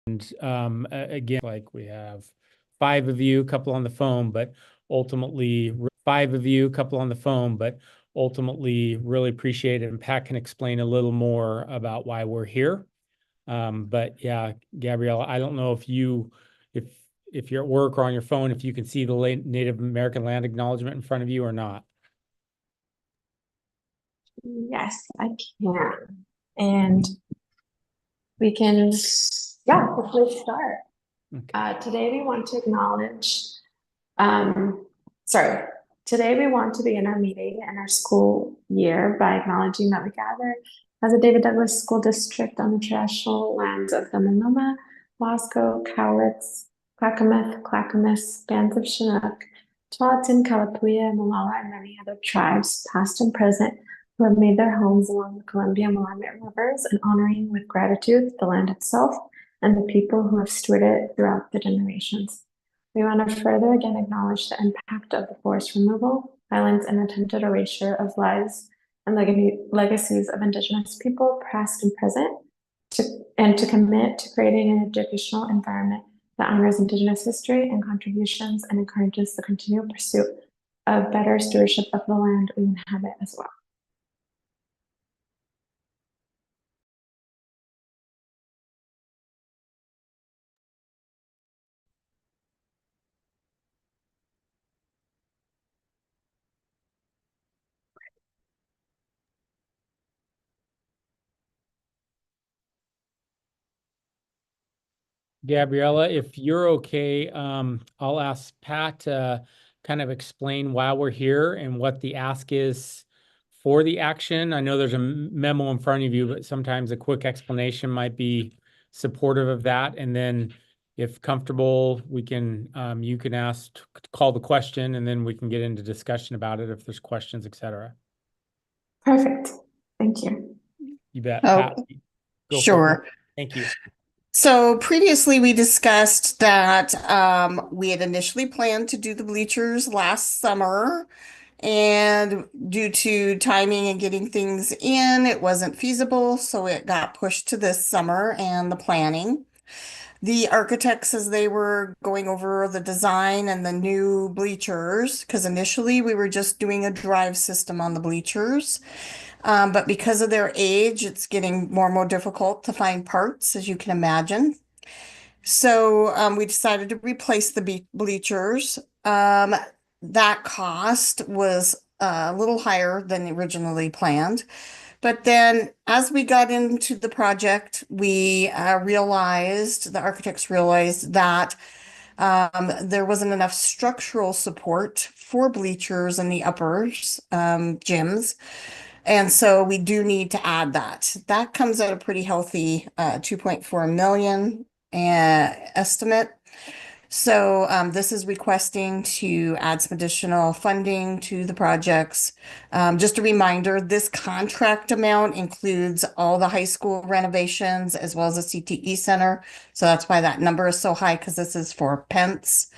Again, like we have five of you, a couple on the phone, but ultimately really appreciate it. And Pat can explain a little more about why we're here. But yeah, Gabriella, I don't know if you're at work or on your phone, if you can see the Native American land acknowledgement in front of you or not. Yes, I can. And we can, hopefully start. Okay. Today we want to acknowledge, today we want to begin our meeting and our school year by acknowledging that we gather as a David Douglas School District on the traditional lands of the Multnomah, Wasco, Cowlitz, Clackamas, Clackamas, bands of Chinook, Tualatin, Kalapuya, Molalla, and many other tribes, past and present, who have made their homes along the Columbia and Willamette rivers, and honoring with gratitude the land itself and the people who have stewarded it throughout the generations. We want to further again acknowledge the impact of the forest removal, violence, and attempted erasure of lives and legacies of Indigenous people, past and present, and to commit to creating an educational environment that honors Indigenous history and contributions and encourages the continued pursuit of better stewardship of the land we inhabit as well. Gabriella, if you're okay, I'll ask Pat to kind of explain why we're here and what the ask is for the action. I know there's a memo in front of you, but sometimes a quick explanation might be supportive of that. And then if comfortable, we can, you can call the question, and then we can get into discussion about it if there's questions, etc. Perfect. Thank you. You bet. Oh, Pat, go sure. Thank you. So previously we discussed that we had initially planned to do the bleachers last summer, and due to timing and getting things in, it wasn't feasible, so it got pushed to this summer and the planning. The architects, as they were going over the design and the new bleachers, because initially we were just doing a drive system on the bleachers. But because of their age, it's getting more and more difficult to find parts, as you can imagine. So we decided to replace the bleachers. That cost was a little higher than originally planned. But then as we got into the project, we the architects realized that there wasn't enough structural support for bleachers in the uppers gyms. And so we do need to add that. That comes at a pretty healthy 2.4 million estimate. So this is requesting to add some additional funding to the projects. Just a reminder, this contract amount includes all the high school renovations as well as the CTE center. So that's why that number is so high, because this is for Pence,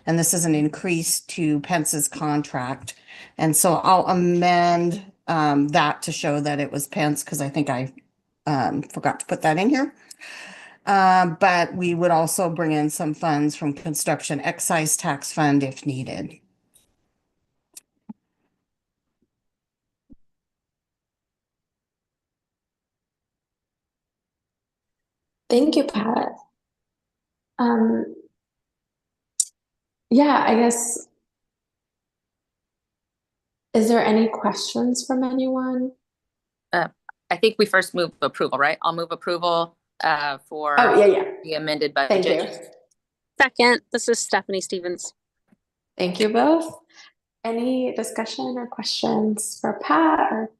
and this is an increase to Pence's contract. And so I'll amend that to show that it was Pence, because I think I forgot to put that in here. But we would also bring in some funds from construction excise tax fund if needed. Thank you, Pat. Yeah, I guess, is there any questions from anyone? I think we first move approval, right? I'll move approval for the amended budget. Thank you. Second, this is Stephanie Stevens. Thank you both. Any discussion or questions for Pat?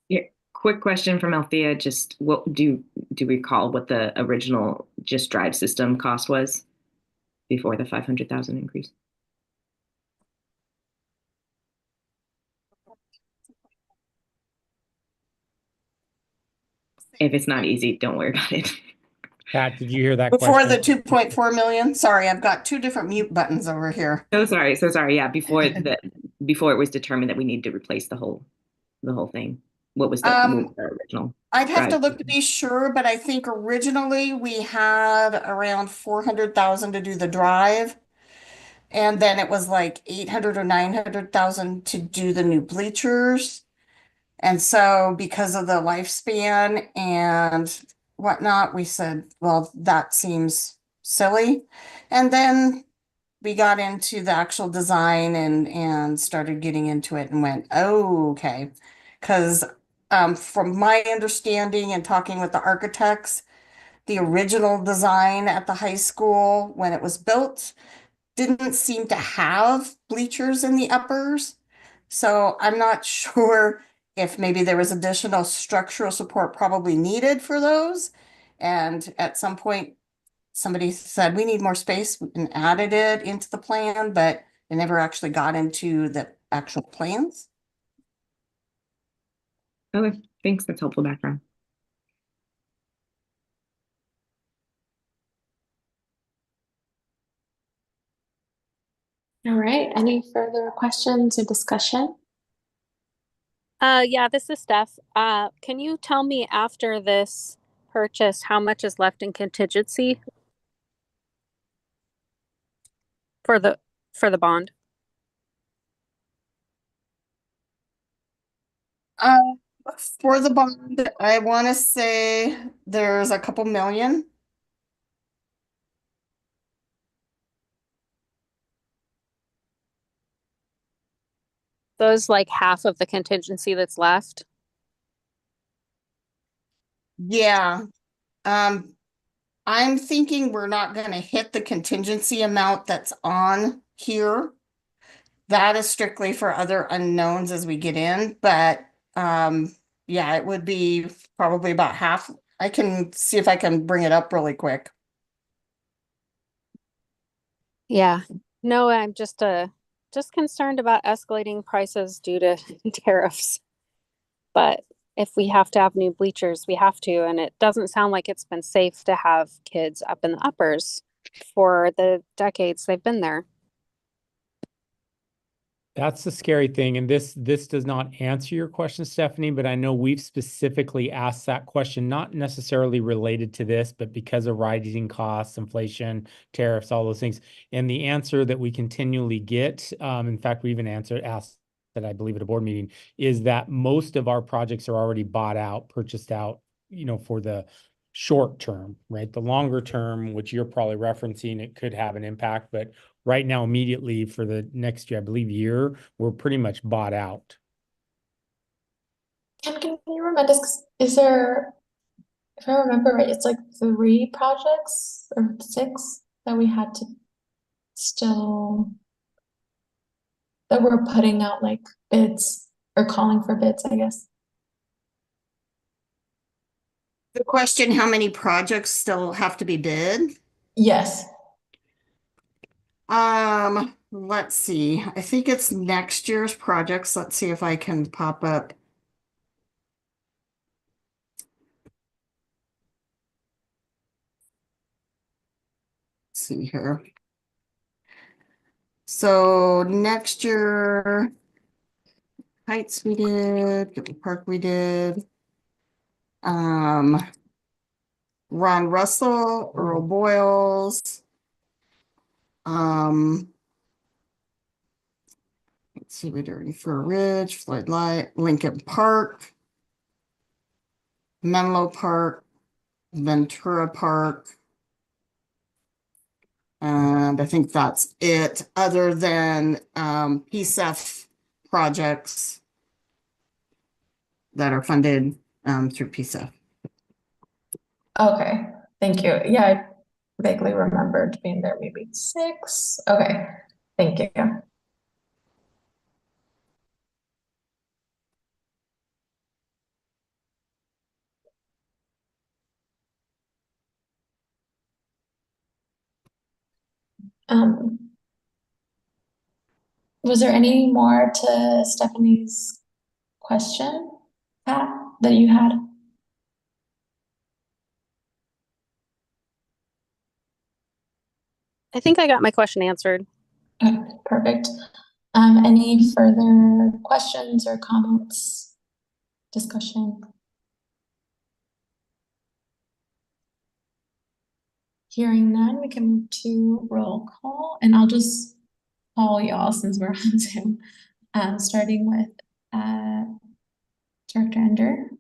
Yeah, quick question from Althea. Just what do you recall what the original just drive system cost was before the 500,000 increase? If it's not easy, don't worry about it. Pat, did you hear that Before question? the 2.4 million? Sorry, I've got two different mute buttons over here. So sorry. Yeah, before it was determined that we need to replace the whole thing. What was Um, what was the original? I'd have to drive look to be sure, but I think originally we had around 400,000 to do the drive. And then it was like 800 or 900,000 to do the new bleachers. And so because of the lifespan and whatnot, we said, well, that seems silly. And then we got into the actual design and started getting into it and went, oh, okay. Because from my understanding and talking with the architects, the original design at the high school when it was built didn't seem to have bleachers in the uppers. So I'm not sure if maybe there was additional structural support probably needed for those. And at some point, somebody said, we need more space and added it into the plan, but it never actually got into the actual plans. Okay, thanks. That's helpful background. All right, any further questions or discussion? Yeah, this is Steph. Can you tell me after this purchase, how much is left in contingency for the bond? For the bond, I want to say there's a couple million. Those like half of the contingency that's left? Yeah. I'm thinking we're not going to hit the contingency amount that's on here. That is strictly for other unknowns as we get in, but yeah, it would be probably about half. I can see if I can bring it up really quick. Yeah. No, I'm just concerned about escalating prices due to tariffs. But if we have to have new bleachers, we have to, and it doesn't sound like it's been safe to have kids up in the uppers for the decades they've been there. That's the scary thing. And this does not answer your question, Stephanie, but I know we've specifically asked that question, not necessarily related to this, but because of rising costs, inflation, tariffs, all those things. And the answer that we continually get, in fact, we even asked that I believe at a board meeting, is that most of our projects are already bought out, purchased out, for the short term, right? The longer term, which you're probably referencing, it could have an impact, but right now, immediately for the next year, I believe we're pretty much bought out. Can you remind us, 'cause is there, if I remember right, it's like 3 projects or 6 that we had to still, that we're putting out like bids or calling for bids, I guess. The question, how many projects still have to be bid? Yes. Let's see. I think it's next year's projects. Let's see if I can pop up. Let's see here. So next year, Heights we did, Gilbert Park we did. Ron Russell, Earl Boyles. Let's see, we did Fur Ridge, Floyd Light, Lincoln Park, Menlo Park, Ventura Park. And I think that's it, other than PSEF projects that are funded through PSEF. Okay, thank you. Yeah, I vaguely remembered being there maybe 6. Okay, thank you. Was there any more to Stephanie's question, Pat, that you had? I think I got my question answered. Okay, perfect. Any further questions or comments? discussion? Hearing none, we can move to roll call, and I'll just call y'all since we're on Zoom. Starting with Director Ender,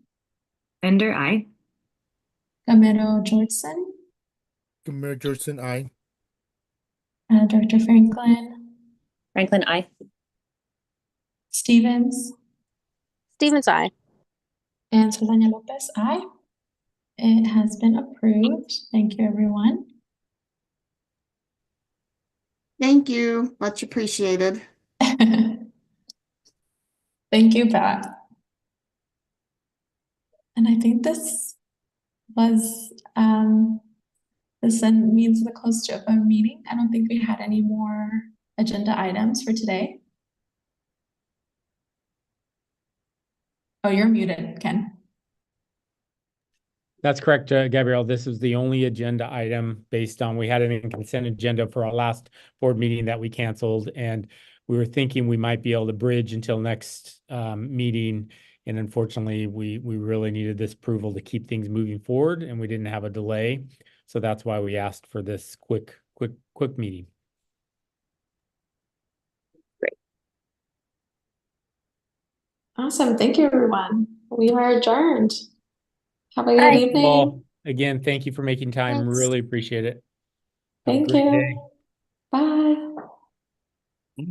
Ender, aye. Gamero Georgeson, Gamir Georgeson, aye. Director Franklin, Franklin, I. Stevens, Stevens, eye. and Saldana Lopez, aye. It has been approved. Thank you, everyone. Thank you. Much appreciated. Thank you, Pat. And I think this was this then means the close to a meeting. I don't think we had any more agenda items for today. Oh, you're muted, Ken. That's correct, Gabrielle. This is the only agenda item based on, we had an consent agenda for our last board meeting that we canceled. And we were thinking we might be able to bridge until next meeting. And unfortunately, we really needed this approval to keep things moving forward, and we didn't have a delay. So that's why we asked for this quick meeting. Awesome. Thank you, everyone. We are adjourned. Have a good Bye. evening. Well, again, thank you for making time. Thanks. Really appreciate it. Have a Thank great you. day. Bye.